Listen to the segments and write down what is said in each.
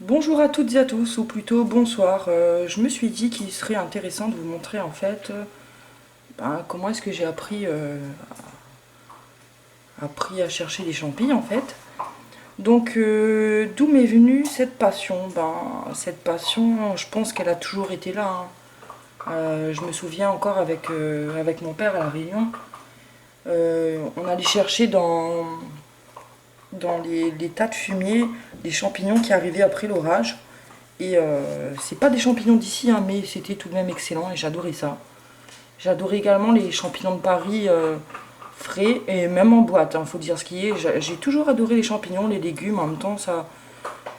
Bonjour à toutes et à tous, ou plutôt bonsoir. Je me suis dit qu'il serait intéressant de vous montrer en fait comment est-ce que j'ai appris à chercher des champis en fait. Donc d'où m'est venue cette passion? Cette passion, je pense qu'elle a toujours été là, hein. Je me souviens encore avec mon père à La Réunion. On allait chercher dans les tas de fumier des champignons qui arrivaient après l'orage. Et c'est pas des champignons d'ici, hein, mais c'était tout de même excellent et j'adorais ça. J'adorais également les champignons de Paris frais et même en boîte, hein, faut dire ce qui est. J'ai toujours adoré les champignons, les légumes. En même temps, ça,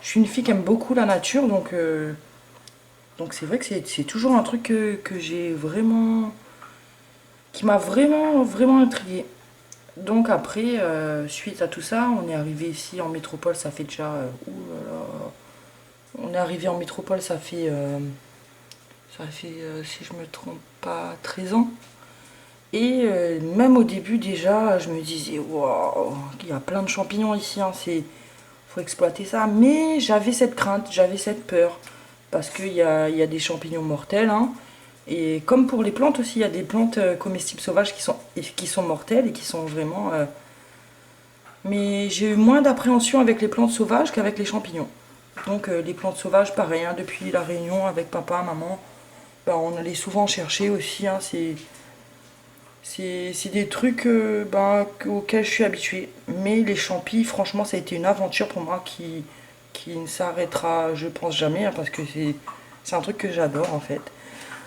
je suis une fille qui aime beaucoup la nature, donc c'est vrai que c'est toujours un truc que j'ai vraiment, qui m'a vraiment intriguée. Donc après, suite à tout ça, on est arrivé ici en métropole. Ça fait déjà, ouh là là, on est arrivé en métropole, ça fait, si je me trompe pas, 13 ans. Et même au début déjà, je me disais, waouh, il y a plein de champignons ici, hein, faut exploiter ça. Mais j'avais cette crainte, j'avais cette peur, parce qu'il y a des champignons mortels, hein. Et comme pour les plantes aussi, il y a des plantes comestibles sauvages qui sont mortelles et qui sont vraiment... Mais j'ai eu moins d'appréhension avec les plantes sauvages qu'avec les champignons. Donc les plantes sauvages, pareil, hein, depuis la Réunion avec papa, maman, on allait souvent chercher aussi, hein, c'est des trucs auxquels je suis habituée. Mais les champis, franchement, ça a été une aventure pour moi qui ne s'arrêtera, je pense, jamais, hein, parce que c'est un truc que j'adore en fait.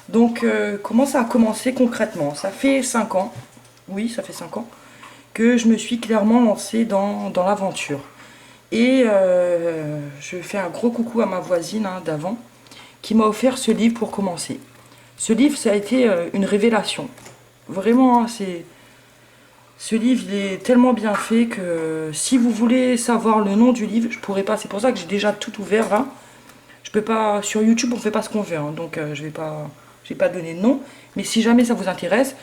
Donc comment ça a commencé concrètement? Ça fait 5 ans, oui, ça fait 5 ans, que je me suis clairement lancée dans l'aventure. Et je fais un gros coucou à ma voisine, hein, d'avant, qui m'a offert ce livre pour commencer. Ce livre, ça a été une révélation. Vraiment, hein, ce livre, il est tellement bien fait que si vous voulez savoir le nom du livre, je pourrais pas. C'est pour ça que j'ai déjà tout ouvert là. Je peux pas. Sur YouTube, on fait pas ce qu'on veut, hein, donc je vais pas donner de nom. Mais si jamais ça vous intéresse,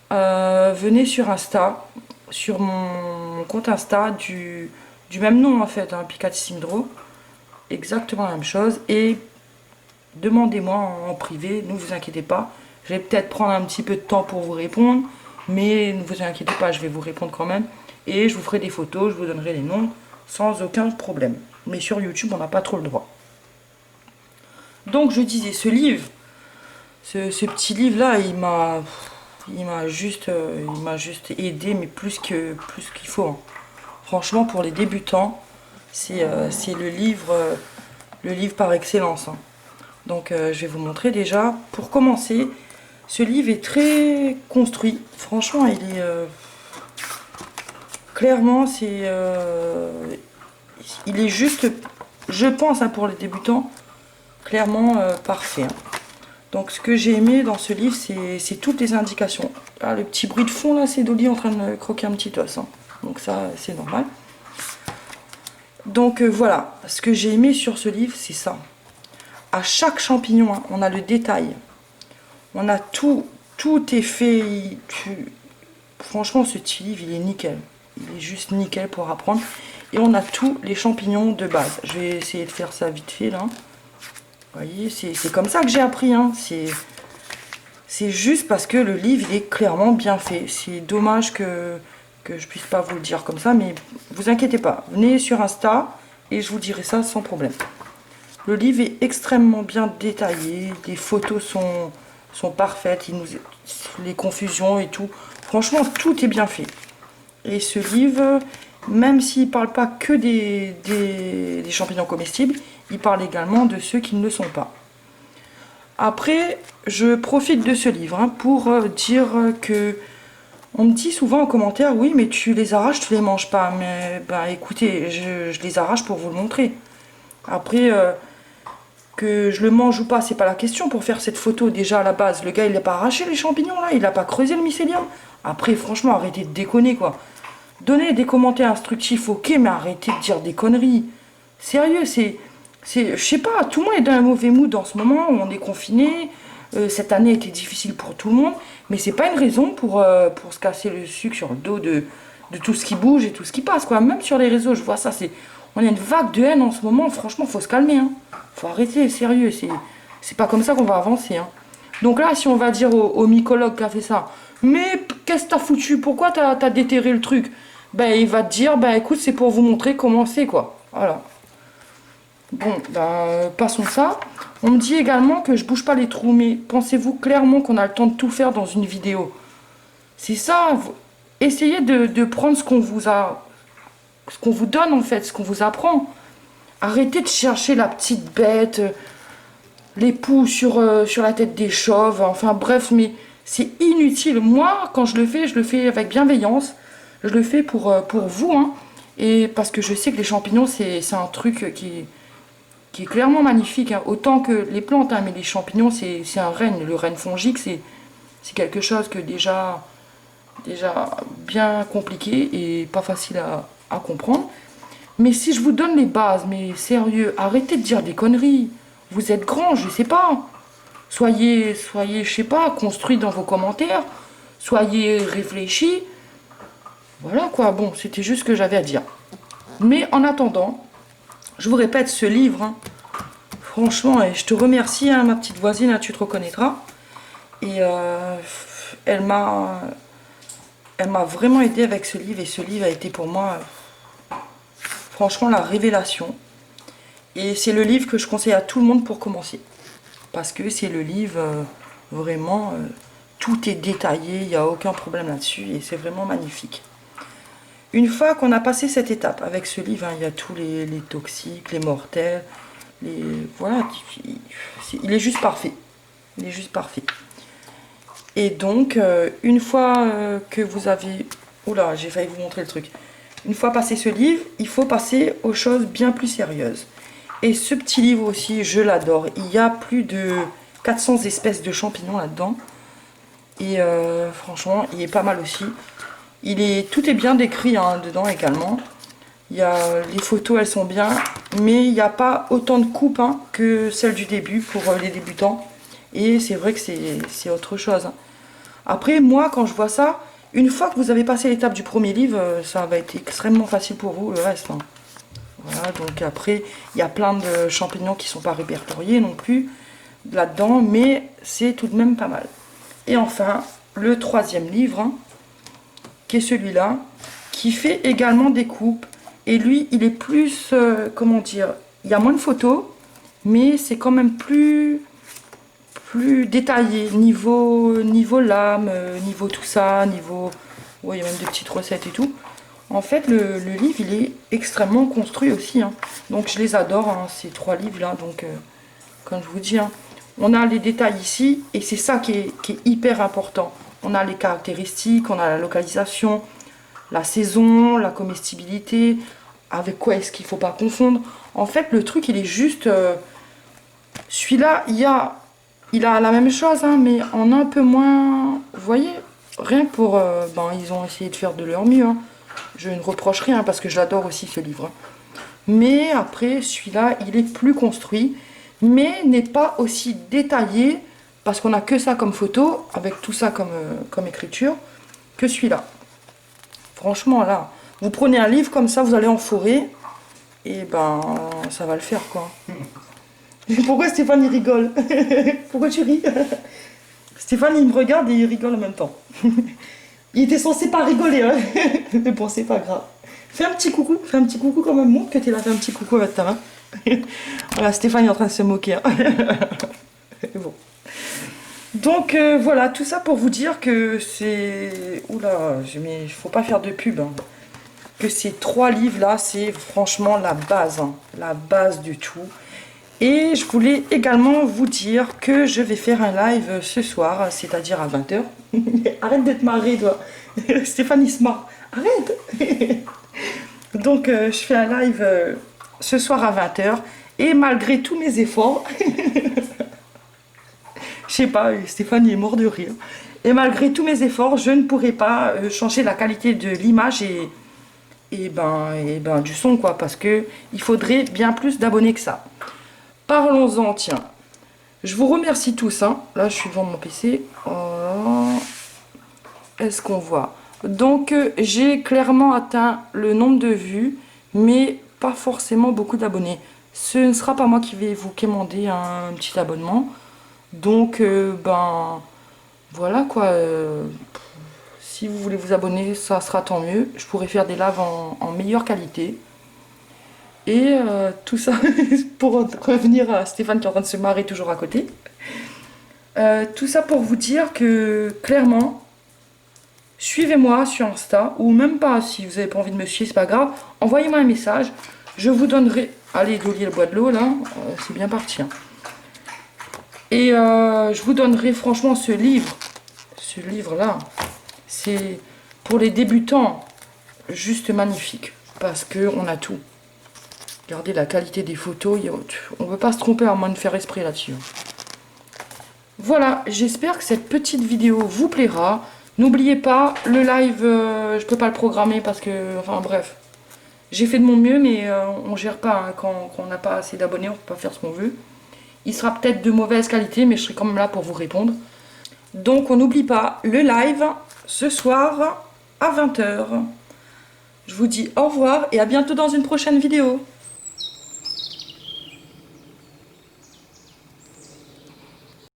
venez sur Insta, sur mon compte Insta du même nom en fait, hein, Picatissime Draw. Exactement la même chose. Et demandez-moi en privé, ne vous inquiétez pas. Je vais peut-être prendre un petit peu de temps pour vous répondre, mais ne vous inquiétez pas, je vais vous répondre quand même. Et je vous ferai des photos, je vous donnerai les noms sans aucun problème. Mais sur YouTube, on n'a pas trop le droit. Donc je disais, ce livre, ce petit livre-là, il m'a juste aidé, mais plus qu'il faut, hein. Franchement, pour les débutants, c'est le livre par excellence, hein. Donc je vais vous montrer déjà. Pour commencer, ce livre est très construit. Franchement, il est... clairement, il est juste, je pense, hein, pour les débutants, clairement parfait, hein. Donc ce que j'ai aimé dans ce livre, c'est toutes les indications. Ah, le petit bruit de fond là, c'est Dolly en train de croquer un petit os, hein. Donc ça, c'est normal. Donc voilà, ce que j'ai aimé sur ce livre, c'est ça. À chaque champignon, hein, on a le détail. On a tout est fait. Franchement, ce petit livre, il est nickel. Il est juste nickel pour apprendre. Et on a tous les champignons de base. Je vais essayer de faire ça vite fait là. Vous voyez, c'est comme ça que j'ai appris, hein. C'est juste parce que le livre, il est clairement bien fait. C'est dommage que je puisse pas vous le dire comme ça, mais vous inquiétez pas. Venez sur Insta et je vous dirai ça sans problème. Le livre est extrêmement bien détaillé. Les photos sont parfaites. Les confusions et tout. Franchement, tout est bien fait. Et ce livre, même s'il ne parle pas que des champignons comestibles, il parle également de ceux qui ne le sont pas. Après, je profite de ce livre, hein, pour dire que... On me dit souvent en commentaire, oui, mais tu les arraches, tu les manges pas. Mais écoutez, je les arrache pour vous le montrer. Après, que je le mange ou pas, c'est pas la question. Pour faire cette photo, déjà à la base, le gars, il n'a pas arraché les champignons, là, il n'a pas creusé le mycélium. Après, franchement, arrêtez de déconner, quoi. Donnez des commentaires instructifs, ok, mais arrêtez de dire des conneries. Sérieux, je sais pas, tout le monde est dans un mauvais mood en ce moment, on est confiné. Cette année était difficile pour tout le monde, mais c'est pas une raison pour se casser le sucre sur le dos de tout ce qui bouge et tout ce qui passe, quoi. Même sur les réseaux, je vois ça, On a une vague de haine en ce moment. Franchement, faut se calmer. Hein. Faut arrêter, sérieux. C'est pas comme ça qu'on va avancer. Hein. Donc là, si on va dire au mycologue qui a fait ça, mais qu'est-ce que t'as foutu? Pourquoi t'as déterré le truc? Ben, il va te dire, ben écoute, c'est pour vous montrer comment c'est, quoi. Voilà. Bon, ben, passons ça. On me dit également que je bouge pas les trous, mais pensez-vous clairement qu'on a le temps de tout faire dans une vidéo? C'est ça. Essayez de prendre ce qu'on vous donne, en fait, ce qu'on vous apprend. Arrêtez de chercher la petite bête, les poux sur la tête des chauves, enfin bref, mais c'est inutile. Moi, quand je le fais avec bienveillance. Je le fais pour vous, hein, et parce que je sais que les champignons, c'est un truc qui est clairement magnifique. Hein. Autant que les plantes, hein, mais les champignons, c'est un renne. Le renne fongique, c'est quelque chose que déjà bien compliqué et pas facile à comprendre. Mais si je vous donne les bases, mais sérieux, arrêtez de dire des conneries. Vous êtes grand, je sais pas. Soyez, je sais pas, construit dans vos commentaires. Soyez réfléchis. Voilà quoi, bon, c'était juste ce que j'avais à dire. Mais en attendant, je vous répète, ce livre, hein, franchement, et je te remercie, hein, ma petite voisine, hein, tu te reconnaîtras. Et elle m'a vraiment aidé avec ce livre, et ce livre a été pour moi, franchement, la révélation. Et c'est le livre que je conseille à tout le monde pour commencer. Parce que c'est le livre, vraiment, tout est détaillé, il n'y a aucun problème là-dessus, et c'est vraiment magnifique. Une fois qu'on a passé cette étape, avec ce livre, hein, il y a tous les toxiques, les mortels, voilà, il est juste parfait. Il est juste parfait. Et donc, une fois que vous avez... Oula, j'ai failli vous montrer le truc. Une fois passé ce livre, il faut passer aux choses bien plus sérieuses. Et ce petit livre aussi, je l'adore. Il y a plus de 400 espèces de champignons là-dedans. Et franchement, il est pas mal aussi. Tout est bien décrit, hein, dedans également. Les photos, elles sont bien, mais il n'y a pas autant de coupes, hein, que celles du début pour les débutants. Et c'est vrai que c'est autre chose. Hein. Après, moi, quand je vois ça, une fois que vous avez passé l'étape du premier livre, ça va être extrêmement facile pour vous, le reste. Hein. Voilà, donc après, il y a plein de champignons qui ne sont pas répertoriés non plus là-dedans, mais c'est tout de même pas mal. Et enfin, le troisième livre, hein, qui est celui-là, qui fait également des coupes. Et lui, il est plus, comment dire, il y a moins de photos, mais c'est quand même plus détaillé, niveau lame, niveau tout ça, niveau... Ouais, il y a même des petites recettes et tout. En fait, le livre, il est extrêmement construit aussi. Hein. Donc, je les adore, hein, ces trois livres-là. Donc, comme je vous dis, hein, on a les détails ici, et c'est ça qui est hyper important. On a les caractéristiques, on a la localisation, la saison, la comestibilité, avec quoi est-ce qu'il ne faut pas confondre. En fait, le truc, il est juste... celui-là, il a la même chose, hein, mais en un peu moins... Vous voyez, rien que pour... ils ont essayé de faire de leur mieux. Hein. Je ne reproche rien, parce que je l'adore aussi, ce livre. Hein. Mais après, celui-là, il est plus construit, mais n'est pas aussi détaillé, parce qu'on n'a que ça comme photo, avec tout ça comme écriture, que celui-là. Franchement, là, vous prenez un livre comme ça, vous allez en forêt, et ben, ça va le faire, quoi. Pourquoi Stéphane, il rigole? Pourquoi tu ris? Stéphane, il me regarde et il rigole en même temps. Il était censé pas rigoler, hein. Mais bon, c'est pas grave. Fais un petit coucou quand même, montre que tu l'as fait un petit coucou à ta main. Voilà, Stéphane est en train de se moquer. Hein. Bon. Donc voilà, tout ça pour vous dire que c'est... Oula, il faut pas faire de pub. Hein. Que ces trois livres-là, c'est franchement la base. Hein, la base du tout. Et je voulais également vous dire que je vais faire un live ce soir, c'est-à-dire à 20 h. Arrête d'être marré, toi. Stéphane, il se marre. Arrête. Donc, je fais un live ce soir à 20 h. Et malgré tous mes efforts... Je sais pas, Stéphane il est mort de rire. Et malgré tous mes efforts, je ne pourrai pas changer la qualité de l'image et du son, quoi. Parce que il faudrait bien plus d'abonnés que ça. Parlons-en, tiens. Je vous remercie tous. Hein. Là, je suis devant mon PC. Voilà. Est-ce qu'on voit? Donc, j'ai clairement atteint le nombre de vues. Mais pas forcément beaucoup d'abonnés. Ce ne sera pas moi qui vais vous commander un petit abonnement. Donc, ben, voilà quoi. Si vous voulez vous abonner, ça sera tant mieux. Je pourrai faire des lives en meilleure qualité. Et tout ça, pour revenir à Stéphane qui est en train de se marrer toujours à côté. Tout ça pour vous dire que, clairement, suivez-moi sur Insta, ou même pas, si vous n'avez pas envie de me suivre, c'est pas grave. Envoyez-moi un message, je vous donnerai... Allez, Dolly, elle boit de l'eau, là, c'est bien parti. Hein. Et je vous donnerai, franchement, ce livre-là, c'est pour les débutants, juste magnifique, parce qu'on a tout. Regardez la qualité des photos, on ne peut pas se tromper à moins de faire esprit là-dessus. Voilà, j'espère que cette petite vidéo vous plaira. N'oubliez pas, le live, je peux pas le programmer parce que... Enfin bref, j'ai fait de mon mieux, mais on gère pas. Hein, quand on n'a pas assez d'abonnés, on peut pas faire ce qu'on veut. Il sera peut-être de mauvaise qualité, mais je serai quand même là pour vous répondre. Donc on n'oublie pas, le live, ce soir, à 20 h. Je vous dis au revoir et à bientôt dans une prochaine vidéo.